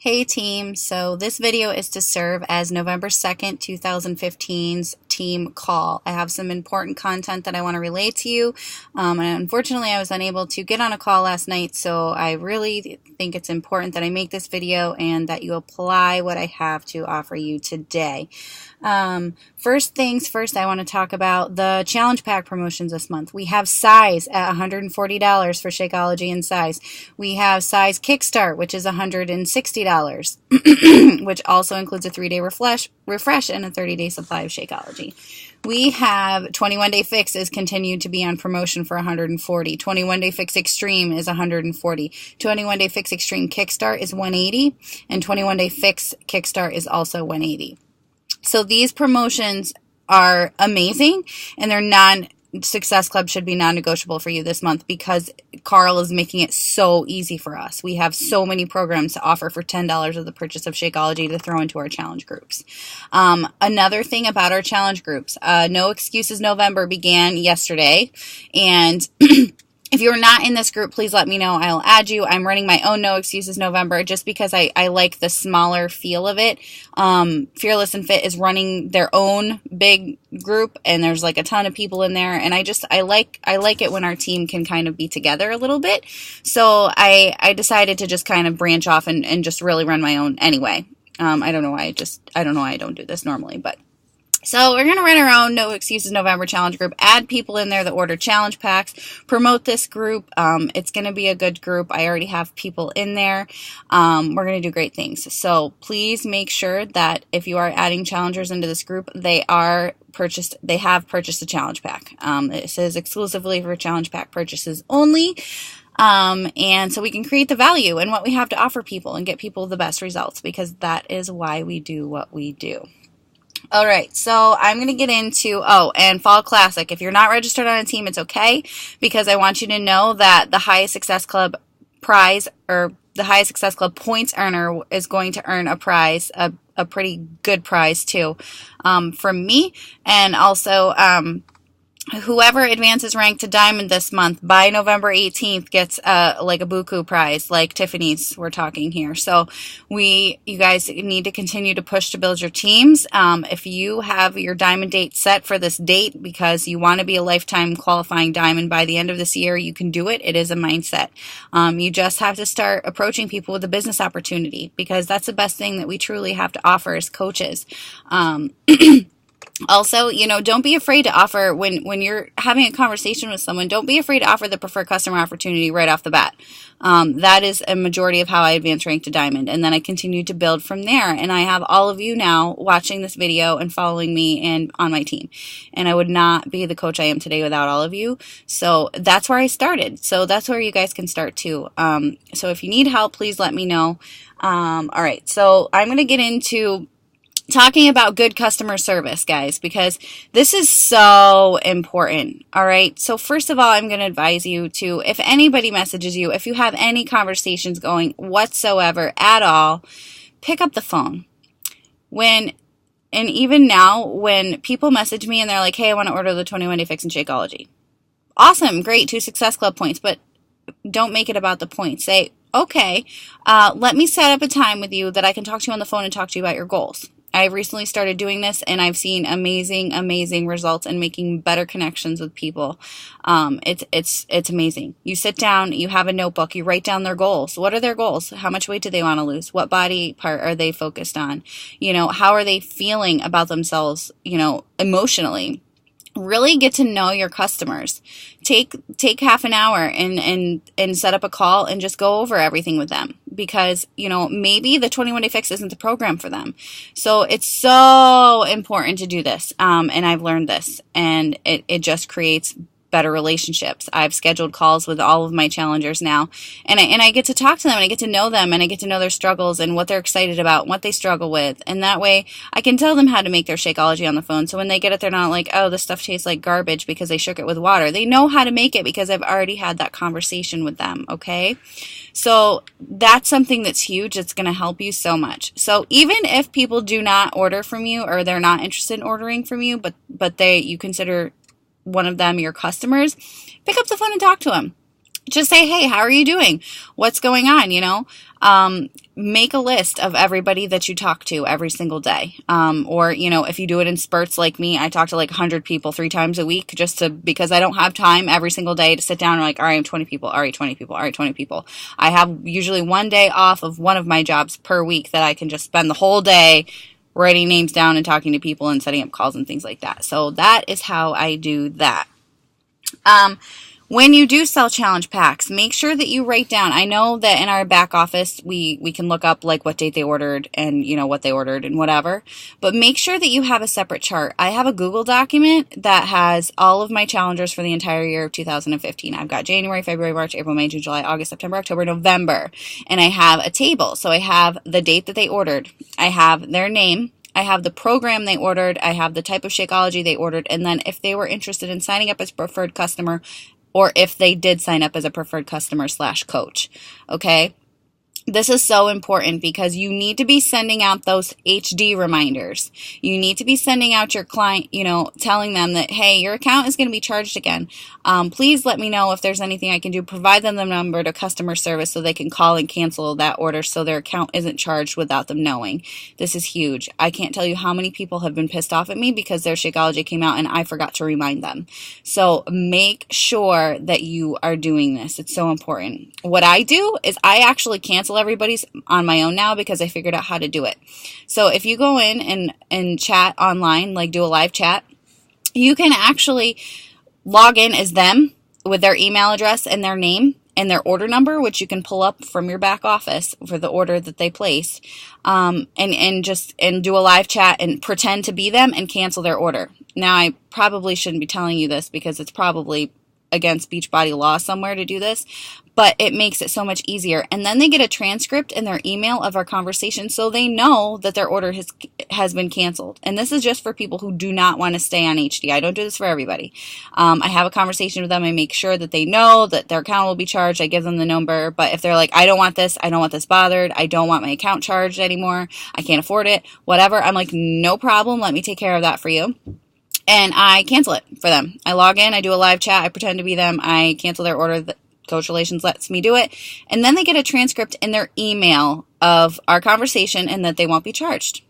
Hey team, so this video is to serve as November 2nd, 2015's team call. I have some important content that I want to relay to you, and unfortunately I was unable to get on a call last night, so I really think it's important that I make this video and that you apply what I have to offer you today. First things first, I want to talk about the challenge pack promotions this month. We have Size at $140 for Shakeology and Size. We have Size Kickstart, which is $160, which also includes a 3-day refresh and a 30-day supply of Shakeology. We have 21 Day Fix is continued to be on promotion for $140. 21 Day Fix Extreme is $140. 21 Day Fix Extreme Kickstart is $180, and 21 Day Fix Kickstart is also $180. So these promotions are amazing, and they're Success Club should be non-negotiable for you this month because Carl is making it so easy for us. We have so many programs to offer for $10 of the purchase of Shakeology to throw into our challenge groups. Another thing about our challenge groups, No Excuses November began yesterday, and if you're not in this group, please let me know. I'll add you. I'm running my own No Excuses November just because I like the smaller feel of it. Fearless and Fit is running their own big group, and there's like a ton of people in there, and I like it when our team can kind of be together a little bit. So I decided to just kind of branch off and just really run my own anyway. I don't know why I don't do this normally, but so we're going to run our own No Excuses November challenge group, add people in there that order challenge packs, promote this group. It's going to be a good group. I already have people in there. We're going to do great things. So please make sure that if you are adding challengers into this group, they have purchased a challenge pack. It says exclusively for challenge pack purchases only. And so we can create the value and what we have to offer people and get people the best results, because that is why we do what we do. All right, so I'm going to get into, and Fall Classic. If you're not registered on a team, it's okay, because I want you to know that the highest Success Club prize, or the highest Success Club points earner, is going to earn a prize, a pretty good prize too, from me, and also, whoever advances rank to Diamond this month by November 18th gets like a buku prize, like Tiffany's we're talking here. So you guys need to continue to push to build your teams. If you have your Diamond date set for this date because you want to be a lifetime qualifying Diamond by the end of this year, you can do it. It is a mindset. You just have to start approaching people with a business opportunity, because that's the best thing that we truly have to offer as coaches. Also, don't be afraid to offer when you're having a conversation with someone. Don't be afraid to offer the preferred customer opportunity right off the bat. That is a majority of how I advance rank to Diamond, and then I continue to build from there. And I have all of you now watching this video and following me and on my team. And I would not be the coach I am today without all of you. So that's where I started. So that's where you guys can start too. So if you need help, please let me know. All right, so I'm going to get into talking about good customer service, guys, because this is so important. All right. So first of all, I'm going to advise you to, if anybody messages you, if you have any conversations going whatsoever at all, pick up the phone. And even now, when people message me and they're like, hey, I want to order the 21 Day Fix and Shakeology. Awesome. Great. 2 Success Club points, but don't make it about the points. Say, okay, let me set up a time with you that I can talk to you on the phone and talk to you about your goals. I've recently started doing this, and I've seen amazing results and making better connections with people. It's amazing. You sit down, you have a notebook, you write down their goals. What are their goals? How much weight do they want to lose? What body part are they focused on? How are they feeling about themselves, emotionally? Really get to know your customers. Take half an hour and set up a call and just go over everything with them, because maybe the 21 Day Fix isn't the program for them. So it's so important to do this, and I've learned this, and it just creates better relationships. I've scheduled calls with all of my challengers now, and I get to talk to them, and I get to know them, and I get to know their struggles and what they're excited about and what they struggle with, and that way I can tell them how to make their Shakeology on the phone, so when they get it, they're not like, oh, this stuff tastes like garbage because they shook it with water. They know how to make it because I've already had that conversation with them, okay? So that's something that's huge. It's going to help you so much. So even if people do not order from you, or they're not interested in ordering from you, but you consider one of them your customers, pick up the phone and talk to them. just say, hey, how are you doing? What's going on? Make a list of everybody that you talk to every single day. Or, if you do it in spurts like me, I talk to like 100 people 3 times a week because I don't have time every single day to sit down and like, all right, I'm 20 people, all right, 20 people, all right, 20 people. I have usually one day off of one of my jobs per week that I can just spend the whole day writing names down and talking to people and setting up calls and things like that. So that is how I do that. When you do sell challenge packs, make sure that you write down. I know that in our back office, we can look up like what date they ordered and what they ordered and whatever, but make sure that you have a separate chart. I have a Google document that has all of my challengers for the entire year of 2015. I've got January, February, March, April, May, June, July, August, September, October, November, and I have a table. So I have the date that they ordered. I have their name. I have the program they ordered. I have the type of Shakeology they ordered. And then if they were interested in signing up as a preferred customer, or if they did sign up as a preferred customer / coach. Okay. This is so important because you need to be sending out those HD reminders. You need to be sending out your client, telling them that, hey, your account is going to be charged again. Please let me know if there's anything I can do. Provide them the number to customer service so they can call and cancel that order so their account isn't charged without them knowing. This is huge. I can't tell you how many people have been pissed off at me because their Shakeology came out and I forgot to remind them. So make sure that you are doing this. It's so important. What I do is I actually cancel everybody's on my own now because I figured out how to do it. So if you go in and chat online, like do a live chat, you can actually log in as them with their email address and their name and their order number, which you can pull up from your back office for the order that they placed, and do a live chat and pretend to be them and cancel their order. Now, I probably shouldn't be telling you this because it's probably against Beachbody law somewhere to do this, but it makes it so much easier. And then they get a transcript in their email of our conversation so they know that their order has been canceled. And this is just for people who do not want to stay on HD. I don't do this for everybody. I have a conversation with them. I make sure that they know that their account will be charged. I give them the number. But if they're like, I don't want this bothered, I don't want my account charged anymore, I can't afford it, whatever, I'm like, no problem. Let me take care of that for you. And I cancel it for them. I log in, I do a live chat, I pretend to be them, I cancel their order. Coach Relations lets me do it. And then they get a transcript in their email of our conversation and that they won't be charged.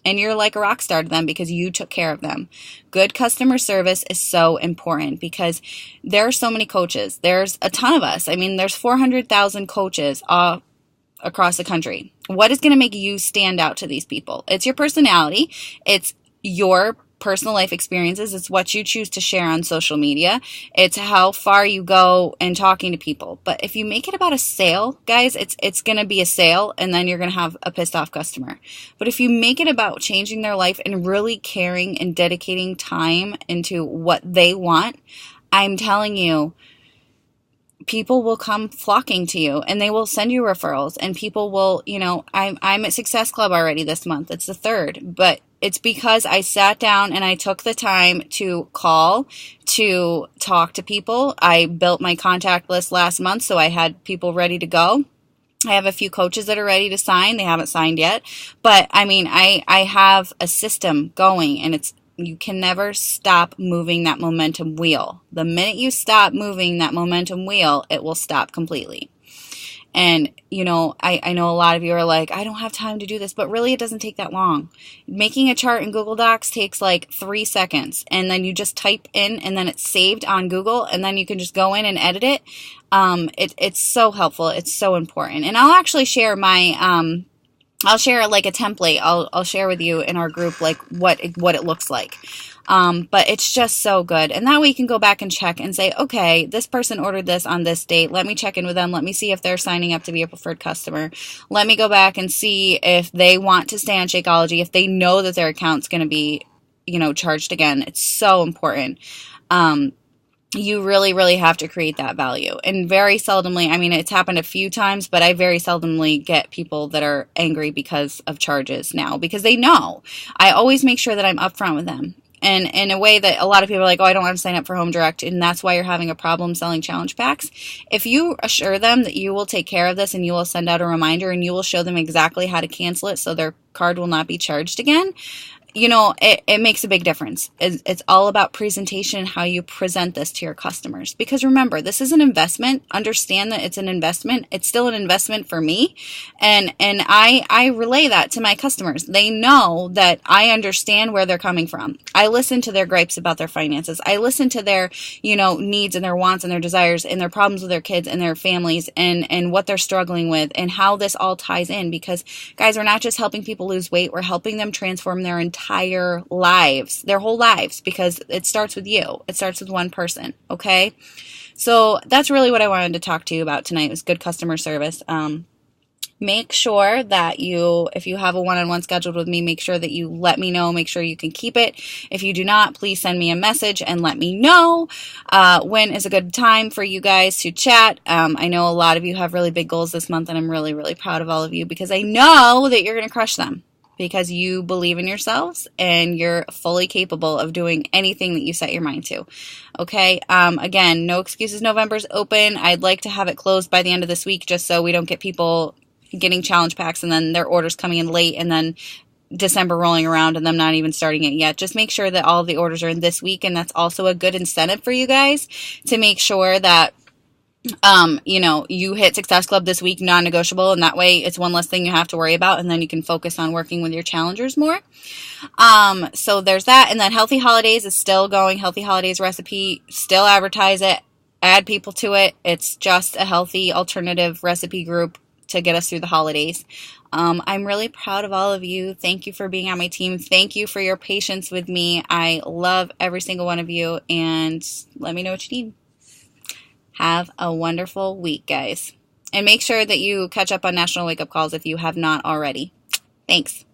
And you're like a rock star to them because you took care of them. Good customer service is so important because there are so many coaches. There's a ton of us. I mean, there's 400,000 coaches across the country. What is going to make you stand out to these people? It's your personality. It's your personal life experiences. It's what you choose to share on social media. It's how far you go in talking to people. But if you make it about a sale, guys, it's going to be a sale and then you're going to have a pissed off customer. But if you make it about changing their life and really caring and dedicating time into what they want, I'm telling you, people will come flocking to you and they will send you referrals and people will, I'm at Success Club already this month. It's the 3rd, but it's because I sat down and I took the time to call, to talk to people. I built my contact list last month, so I had people ready to go. I have a few coaches that are ready to sign. They haven't signed yet. But, I have a system going, and you can never stop moving that momentum wheel. The minute you stop moving that momentum wheel, it will stop completely. And, I know a lot of you are like, I don't have time to do this, but really it doesn't take that long. Making a chart in Google Docs takes like 3 seconds, and then you just type in and then it's saved on Google, and then you can just go in and edit it. It's so helpful. It's so important. And I'll actually share I'll share like a template. I'll share with you in our group like what it looks like. But it's just so good. And that way you can go back and check and say, okay, this person ordered this on this date. Let me check in with them. Let me see if they're signing up to be a preferred customer. Let me go back and see if they want to stay on Shakeology, if they know that their account's going to be, charged again. It's so important. You really, really have to create that value. And very seldomly, it's happened a few times, but I very seldomly get people that are angry because of charges now, because they know. I always make sure that I'm upfront with them. And in a way that a lot of people are like, oh, I don't want to sign up for Home Direct, and that's why you're having a problem selling challenge packs. If you assure them that you will take care of this and you will send out a reminder and you will show them exactly how to cancel it so their card will not be charged again, you know, it makes a big difference. It's all about presentation, how you present this to your customers. Because remember, this is an investment. Understand that it's an investment. It's still an investment for me. And I relay that to my customers. They know that I understand where they're coming from. I listen to their gripes about their finances. I listen to their, you know, needs and their wants and their desires and their problems with their kids and their families and what they're struggling with and how this all ties in. Because guys, we're not just helping people lose weight. We're helping them transform their entire lives, their whole lives, because it starts with you. It starts with one person. Okay. So that's really what I wanted to talk to you about tonight, was good customer service. Make sure that if you have a one-on-one scheduled with me, make sure that you let me know. Make sure you can keep it. If you do not, please send me a message and let me know when is a good time for you guys to chat. I know a lot of you have really big goals this month, and I'm really, really proud of all of you, because I know that you're going to crush them, because you believe in yourselves and you're fully capable of doing anything that you set your mind to. Okay. Again, No Excuses November's open. I'd like to have it closed by the end of this week, just so we don't get people getting challenge packs and then their orders coming in late and then December rolling around and them not even starting it yet. Just make sure that all of the orders are in this week. And that's also a good incentive for you guys to make sure that you know, you hit Success Club this week, non-negotiable, and that way it's one less thing you have to worry about, and then you can focus on working with your challengers more. So there's that, and then Healthy Holidays is still going. Healthy Holidays recipe, still advertise it, add people to it. It's just a healthy alternative recipe group to get us through the holidays. I'm really proud of all of you. Thank you for being on my team. Thank you for your patience with me. I love every single one of you, and let me know what you need. Have a wonderful week, guys. And make sure that you catch up on National Wake Up Calls if you have not already. Thanks.